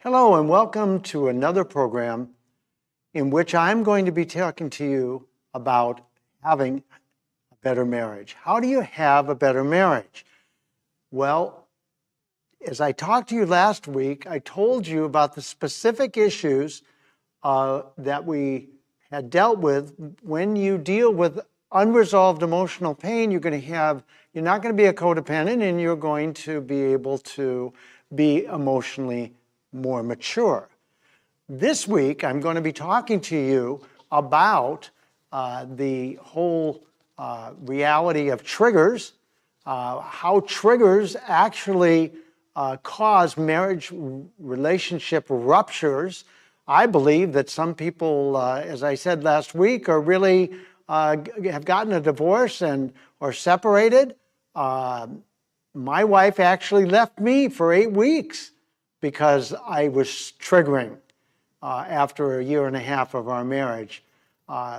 Hello and welcome to another program in which I'm going to be talking to you about having a better marriage. How do you have a better marriage? Well, as I talked to you last week, I told you about the specific issues that we had dealt with. When you deal with unresolved emotional pain, you're not going to be a codependent, and you're going to be able to be emotionally more mature. This week, I'm going to be talking to you about the whole reality of triggers, how triggers actually cause marriage relationship ruptures. I believe that some people, as I said last week, are really have gotten a divorce or separated. My wife actually left me for 8 weeks because I was triggering after a year and a half of our marriage.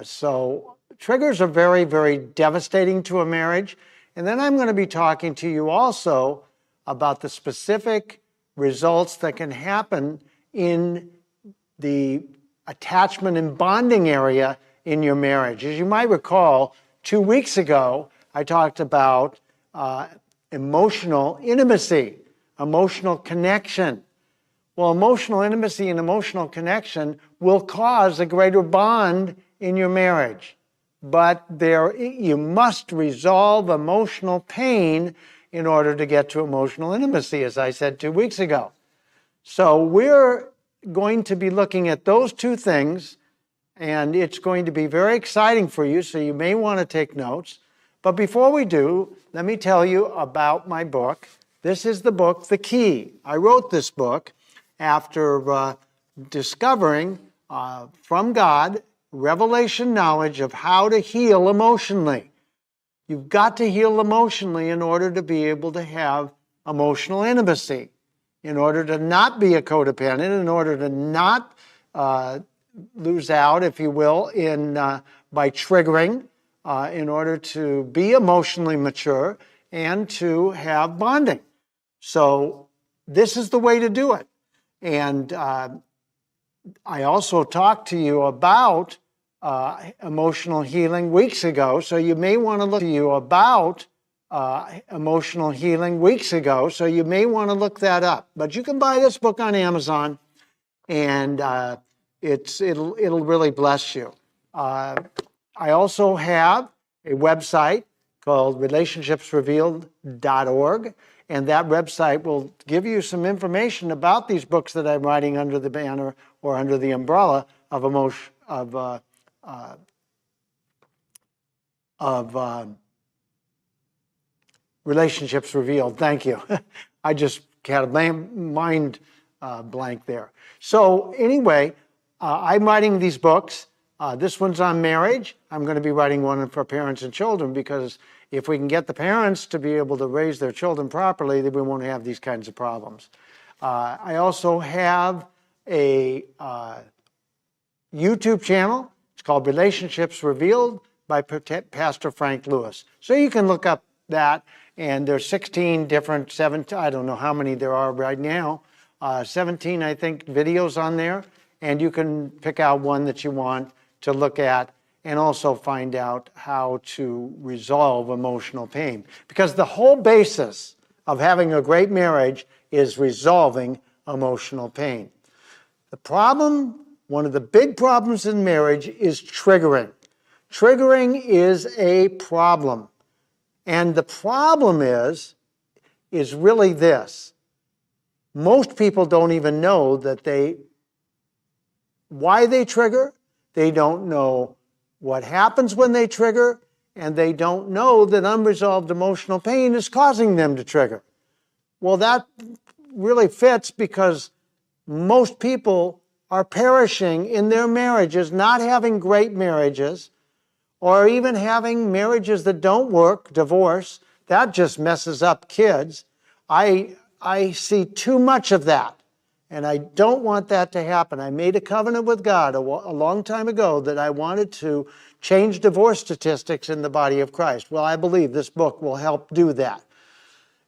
So triggers are very, very devastating to a marriage. And then I'm going to be talking to you also about the specific results that can happen in the attachment and bonding area in your marriage. As you might recall, 2 weeks ago, I talked about emotional intimacy, emotional connection. Well, emotional intimacy and emotional connection will cause a greater bond in your marriage. But you must resolve emotional pain in order to get to emotional intimacy, as I said 2 weeks ago. So we're going to be looking at those two things, and it's going to be very exciting for you, so you may want to take notes. But before we do, let me tell you about my book. This is the book, The Key. I wrote this book after discovering from God revelation knowledge of how to heal emotionally. You've got to heal emotionally in order to be able to have emotional intimacy, in order to not be a codependent, in order to not lose out, if you will, by triggering, in order to be emotionally mature and to have bonding. So this is the way to do it. And I also talked to you about emotional healing weeks ago, so you may want to look that up. But you can buy this book on Amazon, and it'll really bless you. I also have a website called relationshipsrevealed.org. And that website will give you some information about these books that I'm writing under the banner or under the umbrella of Relationships Revealed. Thank you. I just had a mind blank there. So anyway, I'm writing these books. This one's on marriage. I'm going to be writing one for parents and children, because if we can get the parents to be able to raise their children properly, then we won't have these kinds of problems. I also have a YouTube channel. It's called Relationships Revealed by Pastor Frank Lewis. So you can look up that, and there's 17, I don't know how many there are right now, 17, I think, videos on there, and you can pick out one that you want to look at and also find out how to resolve emotional pain. Because the whole basis of having a great marriage is resolving emotional pain. One of the big problems in marriage is triggering. Triggering is a problem. And the problem is really this. Most people don't even know why they trigger. They don't know what happens when they trigger, and they don't know that unresolved emotional pain is causing them to trigger. Well, that really fits, because most people are perishing in their marriages, not having great marriages, or even having marriages that don't work, divorce. That just messes up kids. I see too much of that. And I don't want that to happen. I made a covenant with God a long time ago that I wanted to change divorce statistics in the body of Christ. Well, I believe this book will help do that.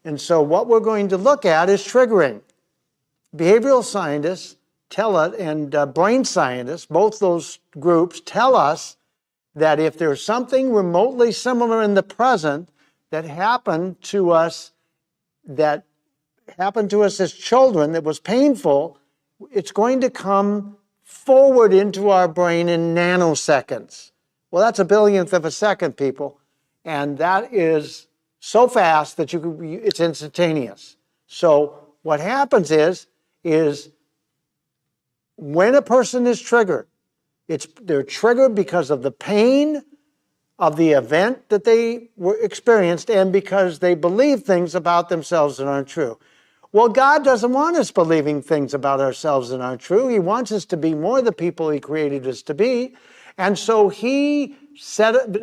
And so what we're going to look at is triggering. behavioral scientists tell it, and brain scientists, both those groups tell us that if there's something remotely similar in the present that happened to us as children that was painful, it's going to come forward into our brain in nanoseconds. Well, that's a billionth of a second, people. And that is so fast that it's instantaneous. So what happens is when a person is triggered, they're triggered because of the pain of the event that they experienced and because they believe things about themselves that aren't true. Well, God doesn't want us believing things about ourselves that aren't true. He wants us to be more the people He created us to be. And so He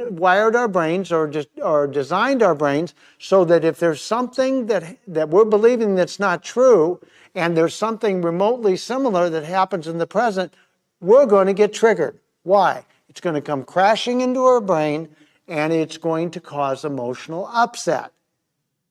wired our brains or designed our brains so that if there's something that we're believing that's not true and there's something remotely similar that happens in the present, we're going to get triggered. Why? It's going to come crashing into our brain and it's going to cause emotional upset.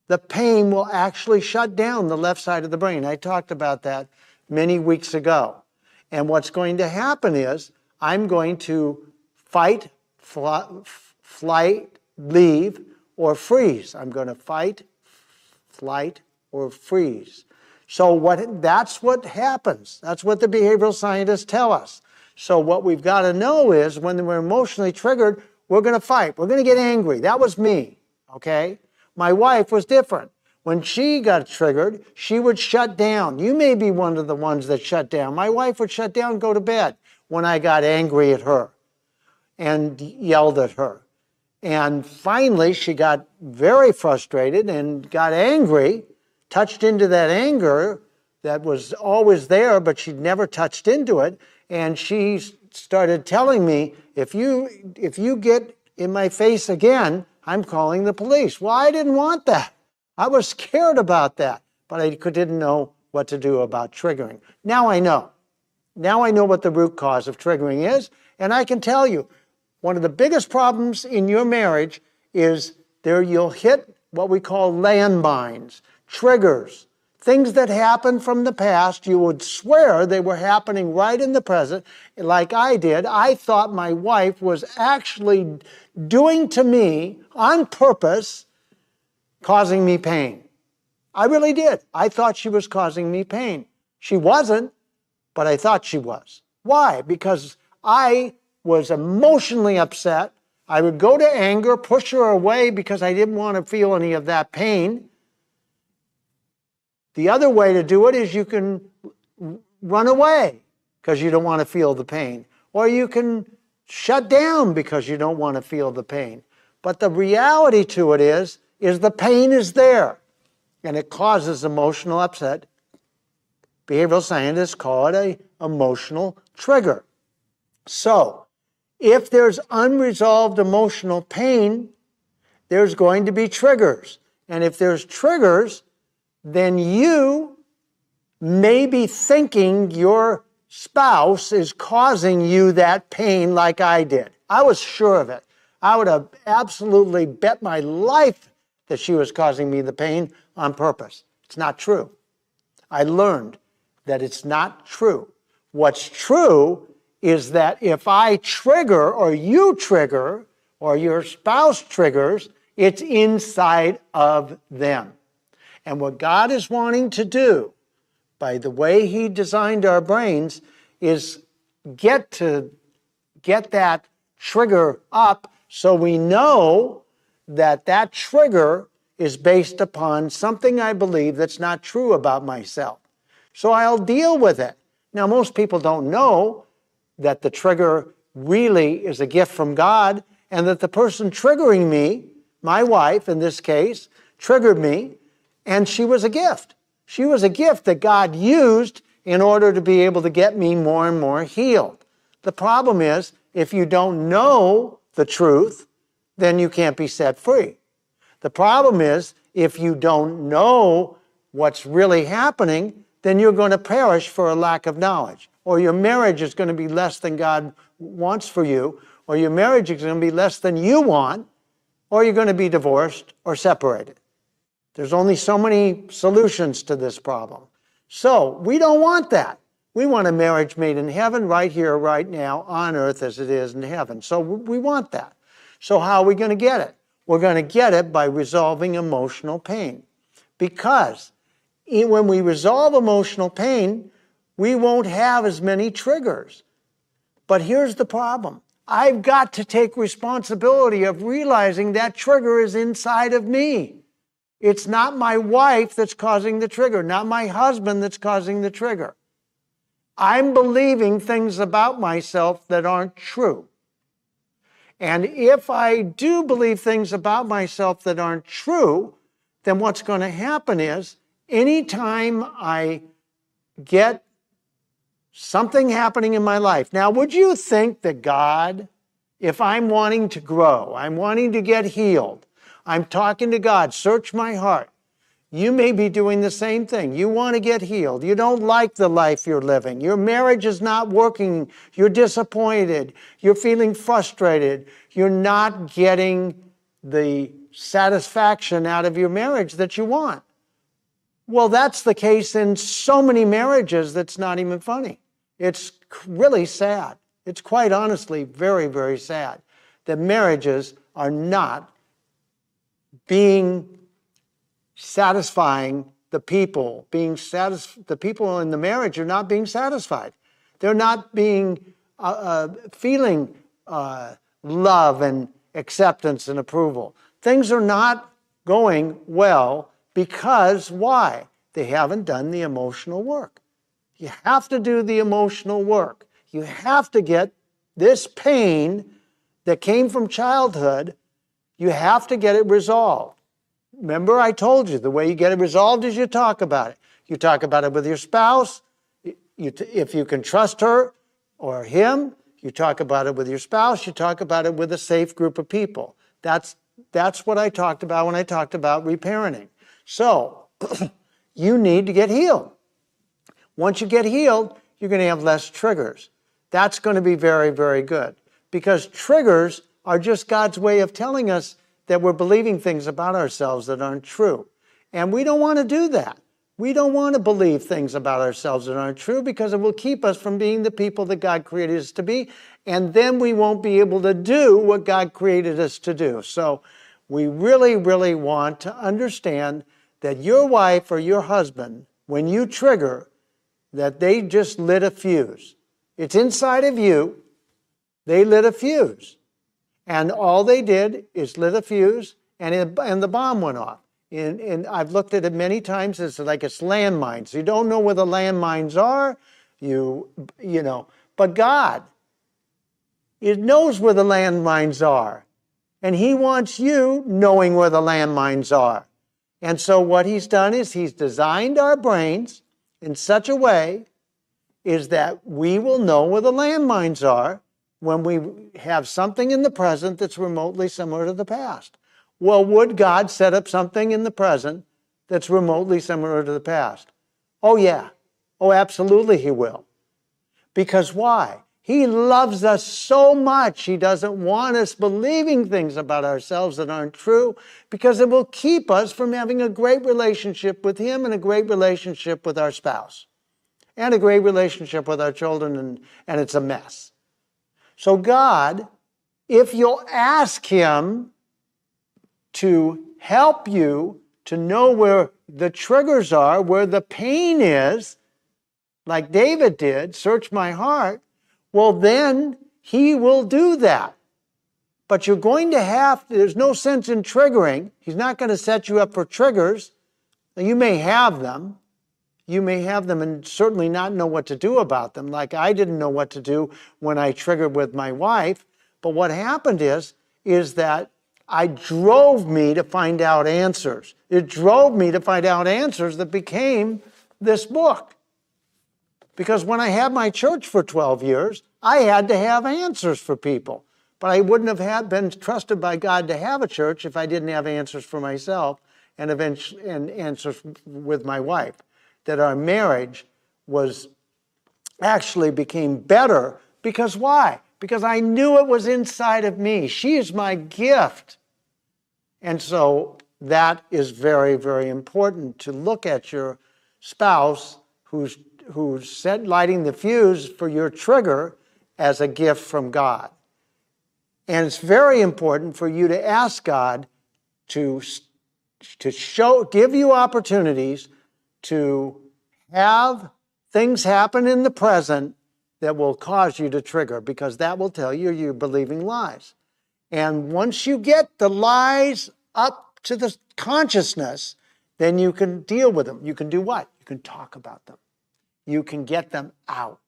The pain will actually shut down the left side of the brain. I talked about that many weeks ago. And what's going to happen is I'm going to fight, flight, leave, or freeze. I'm going to fight, flight, or freeze. So that's what happens. That's what the behavioral scientists tell us. So what we've got to know is when we're emotionally triggered, we're going to fight. We're going to get angry. That was me, okay? My wife was different. When she got triggered, she would shut down. You may be one of the ones that shut down. My wife would shut down and go to bed when I got angry at her and yelled at her. And finally, she got very frustrated and got angry, touched into that anger that was always there, but she'd never touched into it. And she started telling me, if you get in my face again, I'm calling the police. Well, I didn't want that. I was scared about that, but I didn't know what to do about triggering. Now I know. Now I know what the root cause of triggering is, and I can tell you, one of the biggest problems in your marriage is you'll hit what we call landmines, triggers, things that happened from the past. You would swear they were happening right in the present, like I did. I thought my wife was actually doing to me on purpose, causing me pain. I really did. I thought she was causing me pain. She wasn't, but I thought she was. Why? Because I was emotionally upset. I would go to anger, push her away because I didn't want to feel any of that pain. The other way to do it is you can run away because you don't want to feel the pain. Or you can shut down because you don't want to feel the pain. But the reality to it is the pain is there and it causes emotional upset. Behavioral scientists call it an emotional trigger. So, if there's unresolved emotional pain, there's going to be triggers. And if there's triggers, then you may be thinking your spouse is causing you that pain like I did. I was sure of it. I would have absolutely bet my life that she was causing me the pain on purpose. It's not true. I learned that it's not true. What's true is that if I trigger or you trigger or your spouse triggers, it's inside of them. And what God is wanting to do by the way He designed our brains is get that trigger up so we know that trigger is based upon something I believe that's not true about myself. So I'll deal with it. Now, most people don't know that the trigger really is a gift from God and that the person triggering me, my wife in this case, triggered me, and she was a gift. She was a gift that God used in order to be able to get me more and more healed. The problem is, if you don't know the truth, then you can't be set free. The problem is, if you don't know what's really happening, then you're going to perish for a lack of knowledge. Or your marriage is going to be less than God wants for you, or your marriage is going to be less than you want, or you're going to be divorced or separated. There's only so many solutions to this problem. So we don't want that. We want a marriage made in heaven, right here, right now, on earth as it is in heaven. So we want that. So how are we going to get it? We're going to get it by resolving emotional pain. Because when we resolve emotional pain, we won't have as many triggers. But here's the problem. I've got to take responsibility of realizing that trigger is inside of me. It's not my wife that's causing the trigger, not my husband that's causing the trigger. I'm believing things about myself that aren't true. And if I do believe things about myself that aren't true, then what's going to happen is anytime I get something happening in my life. Now, would you think that God, if I'm wanting to grow, I'm wanting to get healed, I'm talking to God, search my heart. You may be doing the same thing. You want to get healed. You don't like the life you're living. Your marriage is not working. You're disappointed. You're feeling frustrated. You're not getting the satisfaction out of your marriage that you want. Well, that's the case in so many marriages that's not even funny. It's really sad. It's quite honestly very, very sad that marriages are not being satisfying the people. The people in the marriage are not being satisfied. They're not being feeling love and acceptance and approval. Things are not going well because why? They haven't done the emotional work. You have to do the emotional work. You have to get this pain that came from childhood, you have to get it resolved. Remember, I told you, the way you get it resolved is you talk about it. You talk about it with your spouse. If you can trust her or him, you talk about it with your spouse. You talk about it with a safe group of people. That's what I talked about when I talked about reparenting. So, you need to get healed. Once you get healed, you're going to have less triggers. That's going to be very, very good. Because triggers are just God's way of telling us that we're believing things about ourselves that aren't true. And we don't want to do that. We don't want to believe things about ourselves that aren't true because it will keep us from being the people that God created us to be. And then we won't be able to do what God created us to do. So we really, really want to understand that your wife or your husband, when you trigger, that they just lit a fuse. It's inside of you. They lit a fuse. And all they did is lit a fuse, and the bomb went off. And I've looked at it many times. It's like it's landmines. You don't know where the landmines are, you know. But God, He knows where the landmines are. And He wants you knowing where the landmines are. And so what He's done is He's designed our brains in such a way is that we will know where the landmines are when we have something in the present that's remotely similar to the past. Well, would God set up something in the present that's remotely similar to the past? Oh, yeah. Oh, absolutely He will. Because why? He loves us so much. He doesn't want us believing things about ourselves that aren't true because it will keep us from having a great relationship with Him and a great relationship with our spouse and a great relationship with our children, and it's a mess. So God, if you'll ask Him to help you to know where the triggers are, where the pain is, like David did, search my heart, well then He will do that. But you're going to there's no sense in triggering. He's not going to set you up for triggers. You may have them. You may have them and certainly not know what to do about them, like I didn't know what to do when I triggered with my wife. But what happened is that it drove me to find out answers. It drove me to find out answers that became this book. Because when I had my church for 12 years, I had to have answers for people. But I wouldn't have been trusted by God to have a church if I didn't have answers for myself and answers with my wife. That our marriage actually became better. Because why? Because I knew it was inside of me. She is my gift. And so that is very, very important to look at your spouse who's lighting the fuse for your trigger as a gift from God. And it's very important for you to ask God to give you opportunities to have things happen in the present that will cause you to trigger, because that will tell you you're believing lies. And once you get the lies up to the consciousness, then you can deal with them. You can do what? You can talk about them. You can get them out.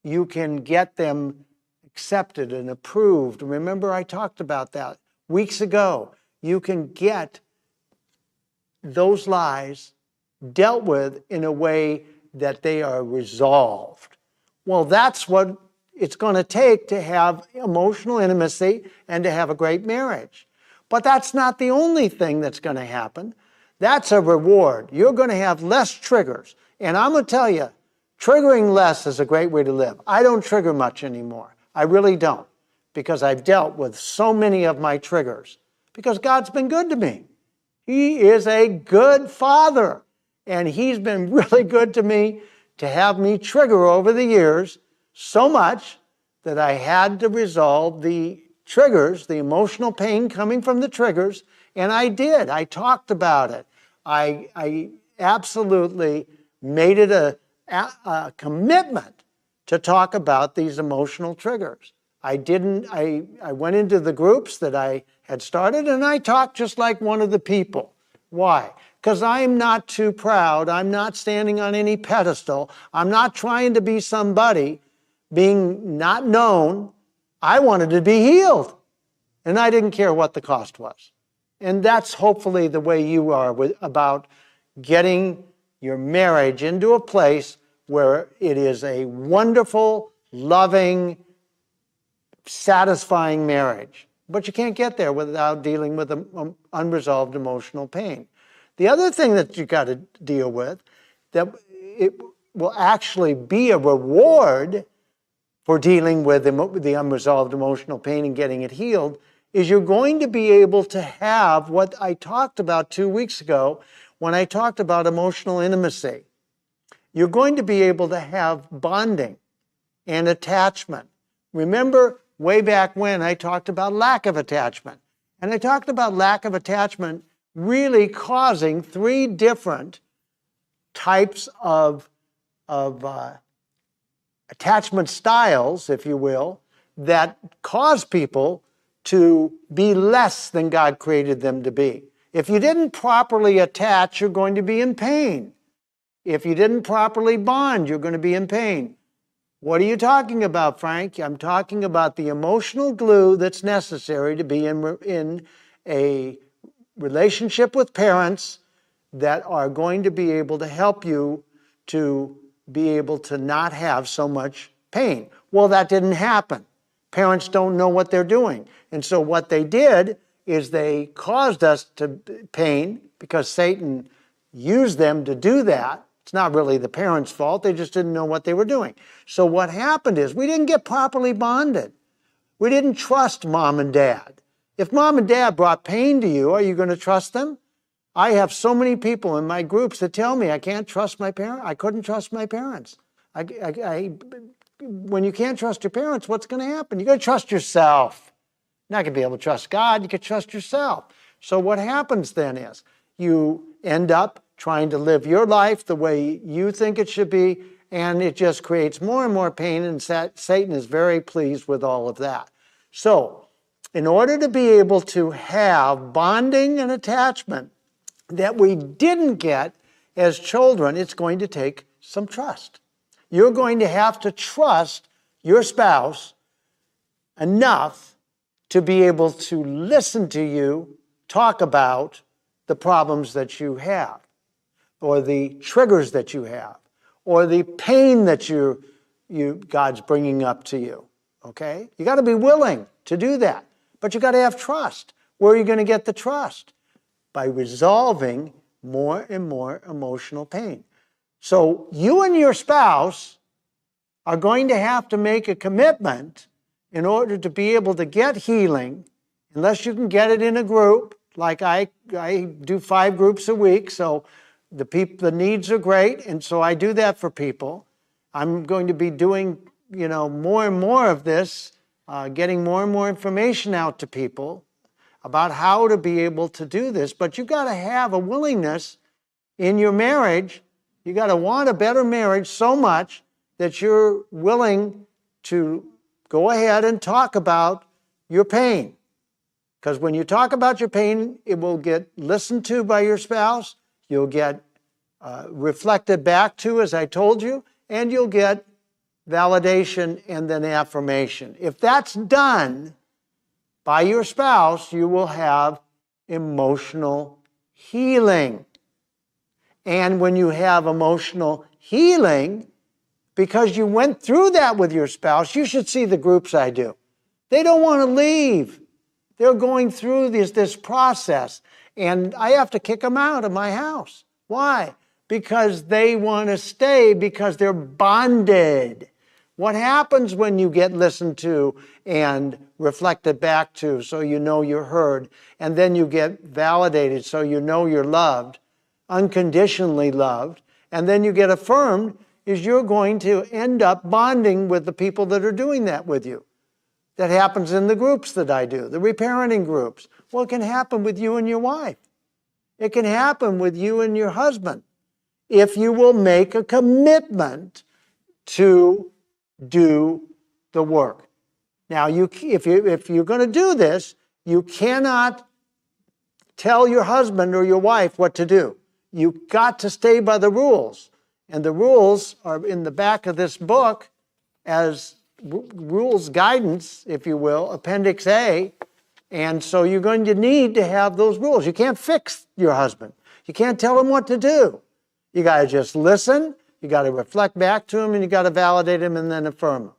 You can get them accepted and approved. Remember, I talked about that weeks ago. You can get those lies dealt with in a way that they are resolved. Well, that's what it's going to take to have emotional intimacy and to have a great marriage. But that's not the only thing that's going to happen. That's a reward. You're going to have less triggers. And I'm going to tell you, triggering less is a great way to live. I don't trigger much anymore. I really don't, because I've dealt with so many of my triggers, because God's been good to me. He is a good Father, and He's been really good to me to have me trigger over the years so much that I had to resolve the triggers, the emotional pain coming from the triggers, and I did. I talked about it. I absolutely made it a commitment to talk about these emotional triggers. I went into the groups that I had started, and I talked just like one of the people. Why? Because I'm not too proud. I'm not standing on any pedestal. I'm not trying to be somebody, being not known. I wanted to be healed, and I didn't care what the cost was. And that's hopefully the way you are about getting your marriage into a place where it is a wonderful, loving, satisfying marriage. But you can't get there without dealing with unresolved emotional pain. The other thing that you got to deal with, that it will actually be a reward for dealing with the unresolved emotional pain and getting it healed, is you're going to be able to have what I talked about 2 weeks ago when I talked about emotional intimacy. You're going to be able to have bonding and attachment. Remember way back when I talked about lack of attachment. And I talked about lack of attachment really causing 3 different types of attachment styles, if you will, that cause people to be less than God created them to be. If you didn't properly attach, you're going to be in pain. If you didn't properly bond, you're going to be in pain. What are you talking about, Frank? I'm talking about the emotional glue that's necessary to be in a relationship with parents that are going to be able to help you to be able to not have so much pain. Well, that didn't happen. Parents don't know what they're doing. And so what they did is they caused us to pain because Satan used them to do that. It's not really the parents' fault. They just didn't know what they were doing. So what happened is we didn't get properly bonded. We didn't trust mom and dad. If mom and dad brought pain to you, are you going to trust them? I have so many people in my groups that tell me I can't trust my parents. I couldn't trust my parents. When you can't trust your parents, what's going to happen? You're going to trust yourself. You're not going to be able to trust God. You can trust yourself. So what happens then is you end up trying to live your life the way you think it should be, and it just creates more and more pain, and Satan is very pleased with all of that. So in order to be able to have bonding and attachment that we didn't get as children, it's going to take some trust. You're going to have to trust your spouse enough to be able to listen to you talk about the problems that you have, or the triggers that you have, or the pain that God's bringing up to you, okay? You got to be willing to do that, but you got to have trust. Where are you going to get the trust? By resolving more and more emotional pain. So you and your spouse are going to have to make a commitment in order to be able to get healing, unless you can get it in a group. Like I do 5 groups a week, so The needs are great, and so I do that for people. I'm going to be doing, more and more of this, getting more and more information out to people about how to be able to do this. But you've got to have a willingness in your marriage. You got to want a better marriage so much that you're willing to go ahead and talk about your pain. Because when you talk about your pain, it will get listened to by your spouse. You'll get reflected back to, as I told you, and you'll get validation and then affirmation. If that's done by your spouse, you will have emotional healing. And when you have emotional healing, because you went through that with your spouse, you should see the groups I do. They don't want to leave. They're going through this process, and I have to kick them out of my house. Why? Because they want to stay, because they're bonded. What happens when you get listened to and reflected back to so you know you're heard, and then you get validated so you know you're loved, unconditionally loved, and then you get affirmed, is you're going to end up bonding with the people that are doing that with you. That happens in the groups that I do, the reparenting groups. Well, it can happen with you and your wife. It can happen with you and your husband if you will make a commitment to do the work. Now, if you're going to do this, you cannot tell your husband or your wife what to do. You've got to stay by the rules. And the rules are in the back of this book as rules guidance, if you will, Appendix A. And so you're going to need to have those rules. You can't fix your husband. You can't tell him what to do. You got to just listen. You got to reflect back to him, and you got to validate him and then affirm him.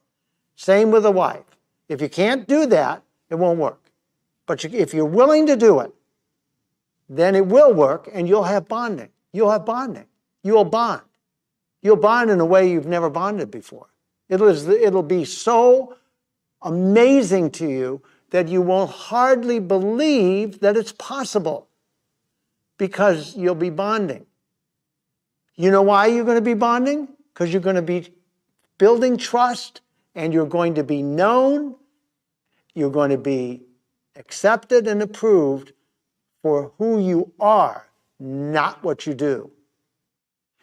Same with a wife. If you can't do that, it won't work. But if you're willing to do it, then it will work, and you'll have bonding. You'll have bonding. You'll bond. You'll bond in a way you've never bonded before. It'll be so amazing to you that you will hardly believe that it's possible, because you'll be bonding. You know why you're going to be bonding? Because you're going to be building trust, and you're going to be known. You're going to be accepted and approved for who you are, not what you do.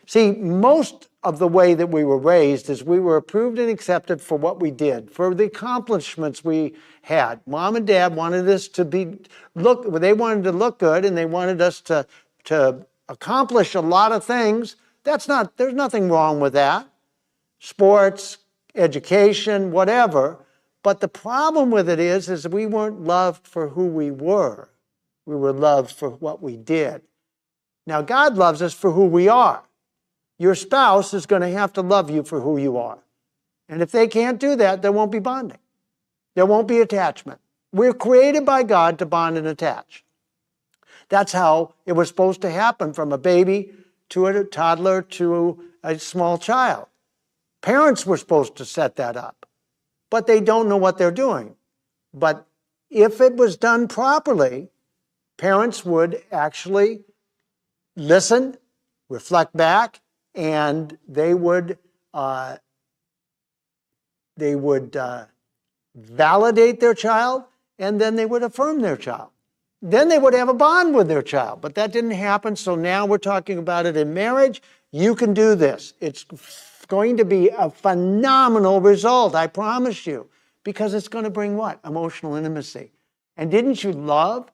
See, most of the way that we were raised is we were approved and accepted for what we did, for the accomplishments we had. Mom and Dad wanted us to they wanted to look good, and they wanted us to accomplish a lot of things. There's nothing wrong with that. Sports, education, whatever. But the problem with it is we weren't loved for who we were. We were loved for what we did. Now, God loves us for who we are. Your spouse is going to have to love you for who you are. And if they can't do that, there won't be bonding. There won't be attachment. We're created by God to bond and attach. That's how it was supposed to happen, from a baby to a toddler to a small child. Parents were supposed to set that up, but they don't know what they're doing. But if it was done properly, parents would actually listen, reflect back, and they would validate their child, and then they would affirm their child. Then they would have a bond with their child. But that didn't happen, so now we're talking about it in marriage. You can do this. It's going to be a phenomenal result, I promise you, because it's going to bring what? Emotional intimacy. And didn't you love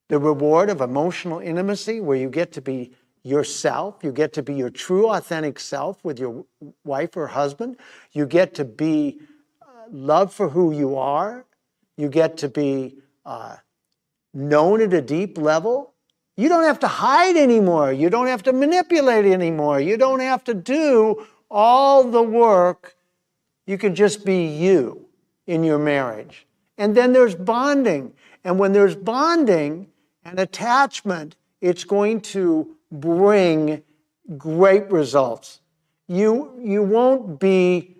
the reward of emotional intimacy, where you get to be yourself, you get to be your true, authentic self with your wife or husband, you get to be loved for who you are, you get to be known at a deep level. You don't have to hide anymore. You don't have to manipulate anymore. You don't have to do all the work. You can just be you in your marriage. And then there's bonding. And when there's bonding and attachment, it's going to bring great results. You won't be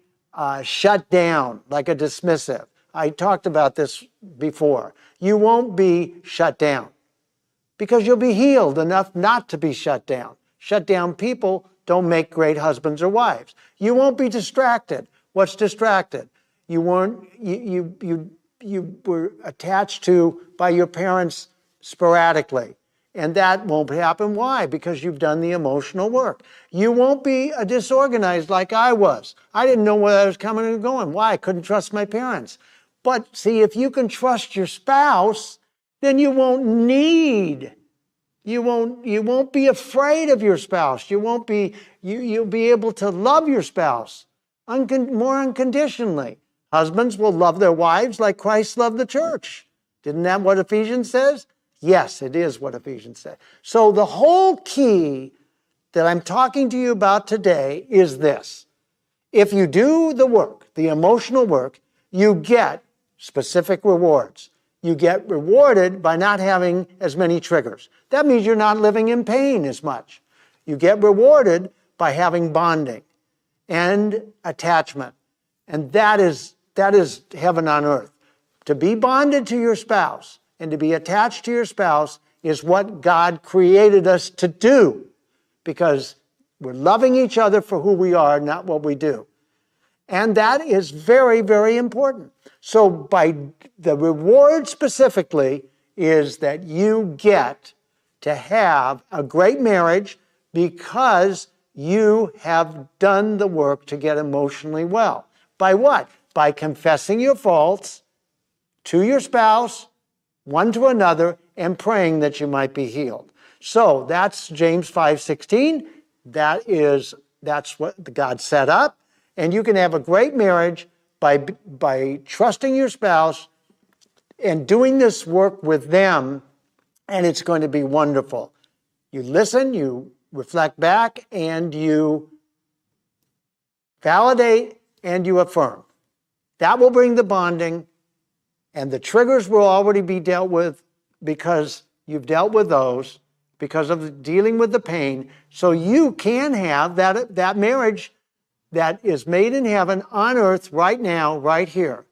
shut down like a dismissive. I talked about this before. You won't be shut down, because you'll be healed enough not to be shut down. shut down people don't make great husbands or wives. You won't be distracted. What's distracted? You were attached to by your parents sporadically. And that won't happen. Why? Because you've done the emotional work. You won't be disorganized like I was. I didn't know where I was coming and going. Why? I couldn't trust my parents. But see, if you can trust your spouse, then you won't be afraid of your spouse. You'll be able to love your spouse more unconditionally. Husbands will love their wives like Christ loved the church. Isn't that what Ephesians says? Yes, it is what Ephesians says. So the whole key that I'm talking to you about today is this. If you do the work, the emotional work, you get specific rewards. You get rewarded by not having as many triggers. That means you're not living in pain as much. You get rewarded by having bonding and attachment. And that is heaven on earth. To be bonded to your spouse and to be attached to your spouse is what God created us to do, because we're loving each other for who we are, not what we do. And that is very, very important. So by the reward specifically is that you get to have a great marriage because you have done the work to get emotionally well. By what? By confessing your faults to your spouse, one to another, and praying that you might be healed. So that's James 5:16. That's what God set up. And you can have a great marriage by trusting your spouse and doing this work with them, and it's going to be wonderful. You listen, you reflect back, and you validate, and you affirm. That will bring the bonding, and the triggers will already be dealt with because you've dealt with those, because of dealing with the pain. So you can have that marriage that is made in heaven on earth right now, right here,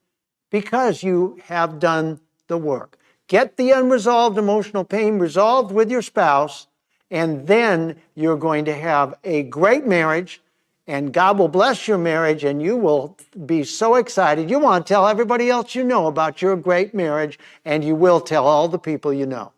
because you have done the work. Get the unresolved emotional pain resolved with your spouse, and then you're going to have a great marriage, and God will bless your marriage, and you will be so excited. You want to tell everybody else you know about your great marriage, and you will tell all the people you know.